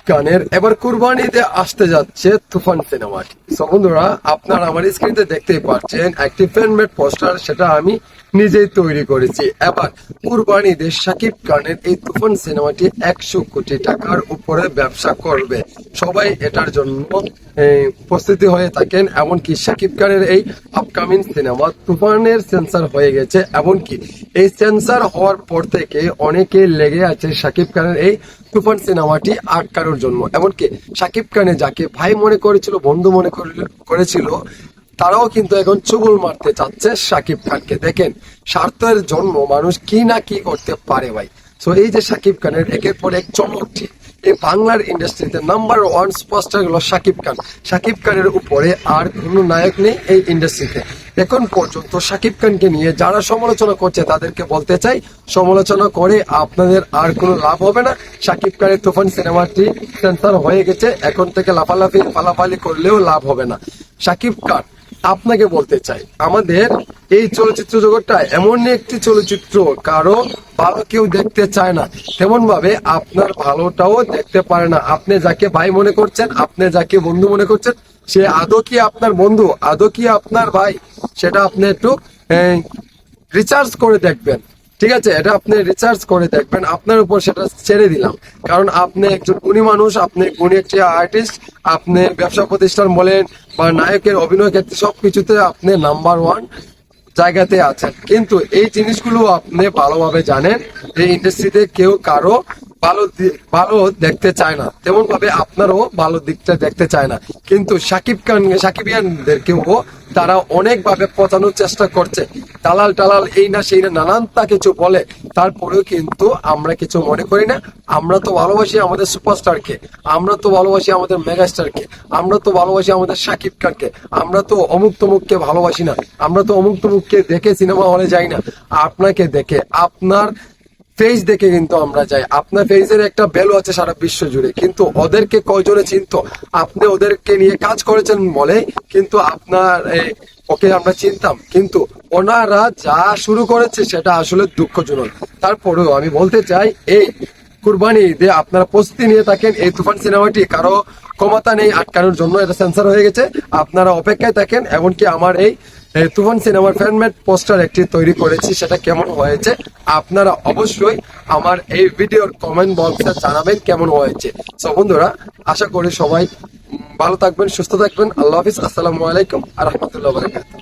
খানের এবার কুরবানিতে আসতে যাচ্ছে তুফান সিনেমাটি। সো বন্ধুরা, আপনারা আমার স্ক্রিনে দেখতেই পাচ্ছেন একটি ফ্যানমেড পোস্টার, সেটা আমি নিজেই তৈরি করেছি। এবার কুরবানিতে শাকিব খানের এই তুফান সিনেমাটি 100 কোটি টাকার উপরে ব্যবসা করবে। সবাই এটার জন্য প্রস্তুতি হয়ে থাকেন। এমনকি শাকিব খানের এই আপকামিং সিনেমা তুফানের সেন্সার হয়ে গেছে। এমনকি এই সেন্সার হওয়ার পর থেকে অনেকে লেগে আছে শাকিব খানের এই তুফান সিনেমাটি আটকানোর জন্য। এমনকি শাকিব খানে যাকে ভাই মনে করেছিল, বন্ধু মনে করেছিল, তারাও কিন্তু এখন চুগল মারতে চাচ্ছে শাকিব খানকে। দেখেন, স্বার্থের জন্য মানুষ কি না কি করতে পারে ভাই। সো এই যে শাকিব খানের একের পর এক চমকটি, এই বাংলার ইন্ডাস্ট্রিতে নাম্বার 1 সুপারস্টার হলো শাকিব খান। শাকিব খানের উপরে আর কোনো নায়ক নেই এই ইন্ডাস্ট্রিতে। এখন পর্যন্ত শাকিব খানকে নিয়ে যারা সমালোচনা করছে তাদেরকে বলতে চাই, সমালোচনা করে আপনাদের আর কোনো লাভ হবে না। শাকিব খানের তুফান সিনেমাটি সেন্সার হয়ে গেছে, এখন থেকে লাফালাফি ফালাফালি করলেও লাভ হবে না। শাকিব খান, আপনাকে বলতে চাই, আমাদের এই চলচ্চিত্র জগৎটা এমন একটি চলচ্চিত্র কারো ভালো কেউ দেখতে চায় না, তেমন ভাবে আপনার ভালোটাও দেখতে পারে না। আপনি যাকে ভাই মনে করছেন, আপনি যাকে বন্ধু মনে করছেন, সে আদৌ কি আপনার বন্ধু, আদৌ কি আপনার ভাই, সেটা আপনি একটু রিচার্জ করে দেখবেন। ঠিক আছে, এটা আপনি রিচার্জ করে দেখবেন, আপনার উপর সেটা ছেড়ে দিলাম। কারণ আপনি একজন গুণী মানুষ, আপনি গুণী একটি আর্টিস্ট, আপনি ব্যবসা প্রতিষ্ঠান বলেন বা নায়কের অভিনয় ক্ষেত্রে সবকিছুতে আপনি নাম্বার 1 জায়গাতে আছেন। কিন্তু এই জিনিসগুলো আপনি ভালোভাবে জানেন, এই ইন্ডাস্ট্রিতে কেউ কারো ভালো দেখতে চায় না, তেমন ভাবে আপনারও ভালো দিকটা দেখতে চায় না। কিন্তু সাকিবিয়ানদেরকেও তারা অনেক ভাবে পচানোর চেষ্টা করছে। দালাল টালাল এই না সেই না নানান তা কিছু বলে, তারপরেও কিন্তু আমরা কিছু মনে করি না। আমরা তো ভালোবাসি আমাদের সুপারস্টারকে, আমরা তো ভালোবাসি আমাদের মেগাস্টারকে, আমরা তো ভালোবাসি আমাদের শাকিব খানকে। আমরা তো অমুক তমুককে ভালোবাসি না, আমরা তো অমুক তমুককে দেখে সিনেমা হলে যাই না, আপনাকে দেখে, আপনার ফেস দেখে কিন্তু আমরা যাই। আপনার ফেসের একটা ভ্যালু আছে সারা বিশ্ব জুড়ে, কিন্তু ওদেরকে কয়জনে চিনতো? আপনি ওদেরকে নিয়ে কাজ করেছেন বলে কিন্তু আপনার ওকে আমরা চিনতাম, কিন্তু ওনারা যা শুরু করেছে সেটা আসলে দুঃখজনক। তারপরেও আমি বলতে চাই, এই কুরবানি ঈদে আপনারা প্রস্তুতি নিয়ে থাকেন। এই তুফান সিনেমাটি কারো ক্ষমতা নেই আটকানোর জন্য, এটা সেন্সার হয়ে গেছে। আপনারা অপেক্ষায় থাকেন। এমনকি আমার এই তুফান সিনেমার ফ্যানমেড পোস্টার একটি তৈরি করেছি, সেটা কেমন হয়েছে আপনারা অবশ্যই আমার এই ভিডিওর কমেন্ট বক্সে জানাবেন কেমন হয়েছে। সো বন্ধুরা, আশা করি সবাই ভালো থাকবেন, সুস্থ থাকবেন। আল্লাহ হাফিজ, আসসালামু আলাইকুম আ রহমতুল্লাহ বারাকাতুহু।